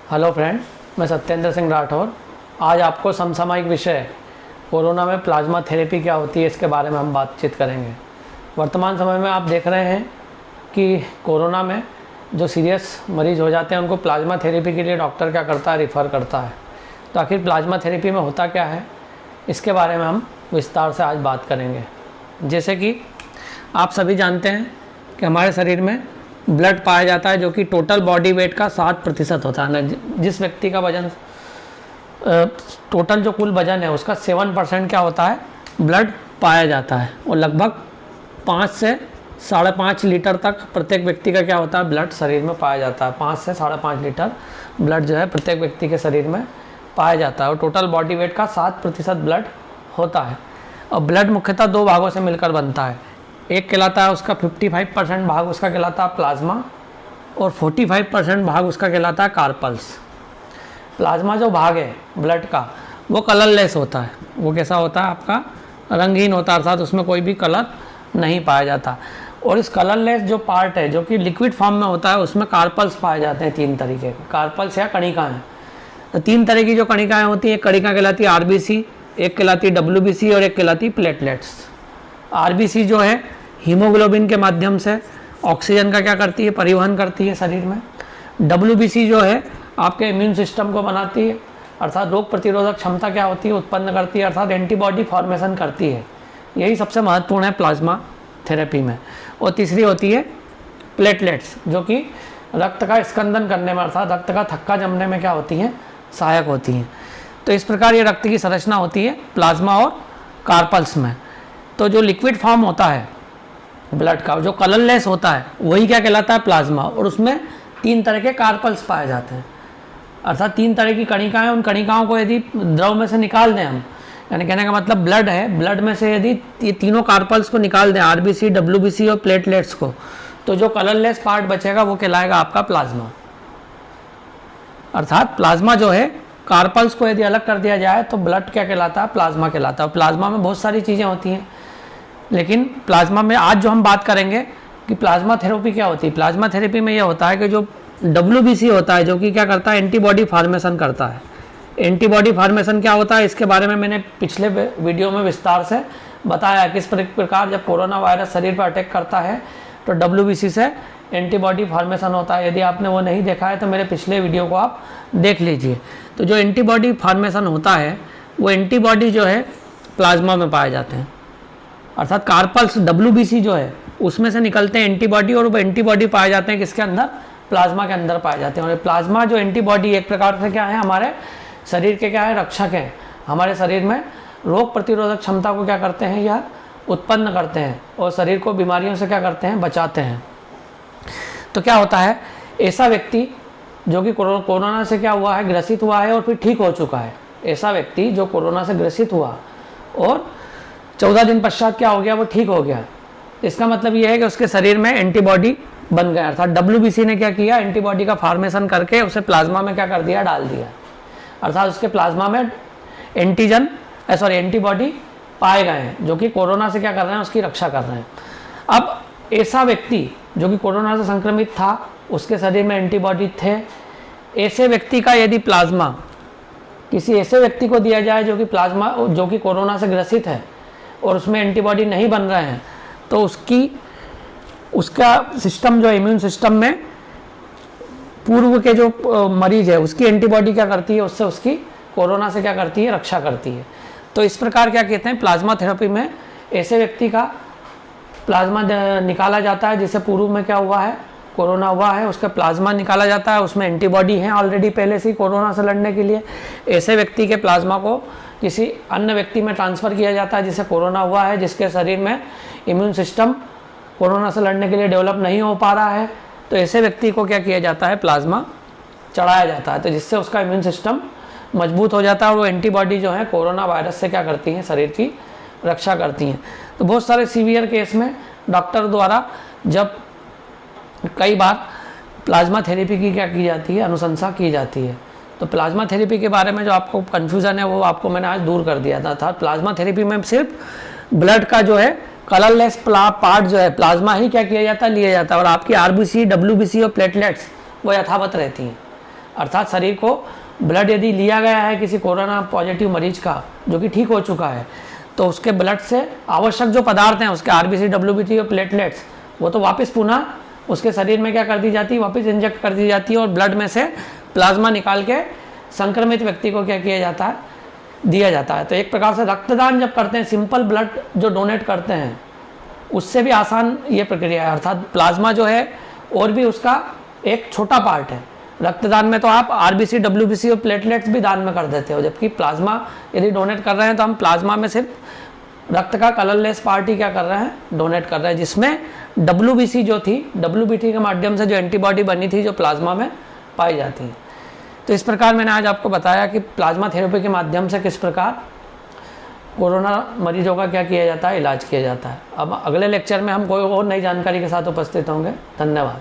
Hello friend, मैं सत्येंद्र सिंह राठौर। आज आपको समसामयिक विषय कोरोना में प्लाज्मा थेरेपी क्या होती है इसके बारे में हम बातचीत करेंगे। वर्तमान समय में आप देख रहे हैं कि कोरोना में जो सीरियस मरीज़ हो जाते हैं उनको प्लाज्मा थेरेपी के लिए डॉक्टर क्या करता है, रिफ़र करता है। तो आखिर प्लाज्मा थेरेपी में होता क्या है, इसके बारे में हम विस्तार से आज बात करेंगे। जैसे कि आप सभी जानते हैं कि हमारे शरीर में ब्लड पाया जाता है जो कि टोटल बॉडी वेट का 7% होता है ना। जिस व्यक्ति का वजन टोटल जो कुल वजन है उसका 7% क्या होता है, ब्लड पाया जाता है। और लगभग 5 से 5.5 लीटर तक प्रत्येक व्यक्ति का क्या होता है, ब्लड शरीर में पाया जाता है। 5 से 5.5 लीटर ब्लड जो है प्रत्येक व्यक्ति के शरीर में पाया जाता है और टोटल बॉडी वेट का 7% ब्लड होता है। और ब्लड मुख्यतः 2 भागों से मिलकर बनता है। एक कहलाता है उसका 55% भाग उसका कहलाता है प्लाज्मा और 45% भाग उसका कहलाता है कार्पल्स। प्लाज्मा जो भाग है ब्लड का वो कलरलेस होता है। वो कैसा होता है, आपका रंगहीन होता है, अर्थात उसमें कोई भी कलर नहीं पाया जाता। और इस कलरलेस जो पार्ट है जो कि लिक्विड फॉर्म में होता है उसमें कार्पल्स पाए जाते हैं 3 तरीके के। कार्पल्स या कणिकाएँ, तो 3 तरह की जो कणिकाएँ होती हैं, एक कणिका कहलाती है आरबीसी, एक कहलाती है डब्ल्यूबीसी और एक कहलाती प्लेटलेट्स। आरबीसी जो है हीमोग्लोबिन के माध्यम से ऑक्सीजन का क्या करती है, परिवहन करती है शरीर में। डब्ल्यूबीसी जो है आपके इम्यून सिस्टम को बनाती है, अर्थात रोग प्रतिरोधक क्षमता क्या होती है, उत्पन्न करती है, अर्थात एंटीबॉडी फॉर्मेशन करती है। यही सबसे महत्वपूर्ण है प्लाज्मा थेरेपी में। और तीसरी होती है प्लेटलेट्स, जो कि रक्त का स्कंदन करने में, अर्थात रक्त का थक्का जमने में क्या होती हैं, सहायक होती हैं। तो इस प्रकार ये रक्त की संरचना होती है प्लाज्मा और कार्पल्स में। तो जो लिक्विड फॉर्म होता है ब्लड का, जो कलरलेस होता है, वही क्या कहलाता है, प्लाज्मा। और उसमें 3 तरह के कार्पल्स पाए जाते हैं, अर्थात 3 तरह की कणिकाएं। उन कणिकाओं को यदि द्रव में से निकाल दें हम, यानी कहने का मतलब ब्लड है, ब्लड में से यदि ये तीनों कार्पल्स को निकाल दें, आरबीसी, डब्ल्यूबीसी और प्लेटलेट्स को, तो जो कलरलेस पार्ट बचेगा वो कहलाएगा आपका प्लाज्मा। अर्थात प्लाज्मा जो है, कार्पल्स को यदि अलग कर दिया जाए तो ब्लड क्या कहलाता है, प्लाज्मा कहलाता है। प्लाज्मा में बहुत सारी चीज़ें होती हैं, लेकिन प्लाज्मा में आज जो हम बात करेंगे कि प्लाज्मा थेरेपी क्या होती है। प्लाज्मा थेरेपी में यह होता है कि जो डब्ल्यूबीसी होता है, जो कि क्या करता है, एंटीबॉडी फॉर्मेशन करता है। एंटीबॉडी फॉर्मेशन क्या होता है, इसके बारे में मैंने पिछले वीडियो में विस्तार से बताया। किस प्रकार जब कोरोना वायरस शरीर पर अटैक करता है तो डब्ल्यूबीसी से एंटीबॉडी फॉर्मेशन होता है। यदि आपने वो नहीं देखा है तो मेरे पिछले वीडियो को आप देख लीजिए। तो जो एंटीबॉडी फॉर्मेशन होता है, वो एंटीबॉडी जो है प्लाज्मा में पाए जाते हैं, अर्थात कार्पल्स डब्ल्यूबीसी जो है उसमें से निकलते हैं एंटीबॉडी, और वो एंटीबॉडी पाए जाते हैं किसके अंदर, प्लाज्मा के अंदर पाए जाते हैं। और प्लाज्मा जो एंटीबॉडी एक प्रकार से क्या है, हमारे शरीर के क्या है, रक्षक हैं। हमारे शरीर में रोग प्रतिरोधक क्षमता को क्या करते हैं, यह उत्पन्न करते हैं और शरीर को बीमारियों से क्या करते हैं, बचाते हैं। तो क्या होता है, ऐसा व्यक्ति जो कि कोरोना से क्या हुआ है, ग्रसित हुआ है और फिर ठीक हो चुका है, ऐसा व्यक्ति जो कोरोना से ग्रसित हुआ और 14 दिन पश्चात क्या हो गया, वो ठीक हो गया, इसका मतलब ये है कि उसके शरीर में एंटीबॉडी बन गया। अर्थात डब्ल्यूबीसी ने क्या किया, एंटीबॉडी का फॉर्मेशन करके उसे प्लाज्मा में क्या कर दिया, डाल दिया। अर्थात उसके प्लाज्मा में एंटीबॉडी पाए गए हैं जो कि कोरोना से क्या कर रहे हैं, उसकी रक्षा कर रहे हैं। अब ऐसा व्यक्ति जो कि कोरोना से संक्रमित था, उसके शरीर में एंटीबॉडी थे, ऐसे व्यक्ति का यदि प्लाज्मा किसी ऐसे व्यक्ति को दिया जाए जो कि कोरोना से ग्रसित है और उसमें एंटीबॉडी नहीं बन रहे हैं, तो उसका सिस्टम जो इम्यून सिस्टम में पूर्व के जो मरीज है उसकी एंटीबॉडी क्या करती है, उससे उसकी कोरोना से क्या करती है, रक्षा करती है। तो इस प्रकार क्या कहते हैं, प्लाज्मा थेरेपी में ऐसे व्यक्ति का प्लाज्मा निकाला जाता है जिसे पूर्व में क्या हुआ है, कोरोना हुआ है, उसका प्लाज्मा निकाला जाता है, उसमें एंटीबॉडी हैं ऑलरेडी पहले से कोरोना से लड़ने के लिए। ऐसे व्यक्ति के प्लाज्मा को किसी अन्य व्यक्ति में ट्रांसफ़र किया जाता है जिसे कोरोना हुआ है, जिसके शरीर में इम्यून सिस्टम कोरोना से लड़ने के लिए डेवलप नहीं हो पा रहा है। तो ऐसे व्यक्ति को क्या किया जाता है, प्लाज्मा चढ़ाया जाता है, तो जिससे उसका इम्यून सिस्टम मजबूत हो जाता है और वो एंटीबॉडी जो है कोरोना वायरस से क्या करती हैं, शरीर की रक्षा करती हैं। तो बहुत सारे सीवियर केस में डॉक्टर द्वारा जब कई बार प्लाज्मा थेरेपी की क्या की जाती है, अनुशंसा की जाती है। तो प्लाज्मा थेरेपी के बारे में जो आपको कन्फ्यूज़न है वो आपको मैंने आज दूर कर दिया था। प्लाज्मा थेरेपी में सिर्फ ब्लड का जो है कलरलेस पार्ट जो है प्लाज्मा ही क्या किया जाता है, लिया जाता है, और आपकी आरबीसी, डब्ल्यूबीसी और प्लेटलेट्स वो यथावत रहती हैं। अर्थात शरीर को ब्लड यदि लिया गया है किसी कोरोना पॉजिटिव मरीज का जो कि ठीक हो चुका है, तो उसके ब्लड से आवश्यक जो पदार्थ हैं उसके आरबीसी, डब्ल्यूबीटी और प्लेटलेट्स, वो तो वापस पुनः उसके शरीर में क्या कर दी जाती है, वापस इंजेक्ट कर दी जाती है और ब्लड में से प्लाज्मा निकाल के संक्रमित व्यक्ति को क्या किया जाता है, दिया जाता है। तो एक प्रकार से रक्तदान जब करते हैं, सिंपल ब्लड जो डोनेट करते हैं, उससे भी आसान ये प्रक्रिया है। अर्थात प्लाज्मा जो है और भी उसका एक छोटा पार्ट है। रक्तदान में तो आप आरबीसी, डब्ल्यूबीसी और प्लेटलेट्स भी दान में कर देते हो, जबकि प्लाज्मा यदि डोनेट कर रहे हैं तो हम प्लाज्मा में सिर्फ रक्त का कलरलेस पार्ट ही क्या कर रहे हैं, डोनेट कर रहे हैं, जिसमें डब्ल्यूबीसी जो थी, डब्ल्यूबीटी के माध्यम से जो एंटीबॉडी बनी थी जो प्लाज्मा में पाई जाती है। तो इस प्रकार मैंने आज आपको बताया कि प्लाज्मा थेरेपी के माध्यम से किस प्रकार कोरोना मरीजों का क्या किया जाता है, इलाज किया जाता है। अब अगले लेक्चर में हम कोई और नई जानकारी के साथ उपस्थित होंगे। धन्यवाद।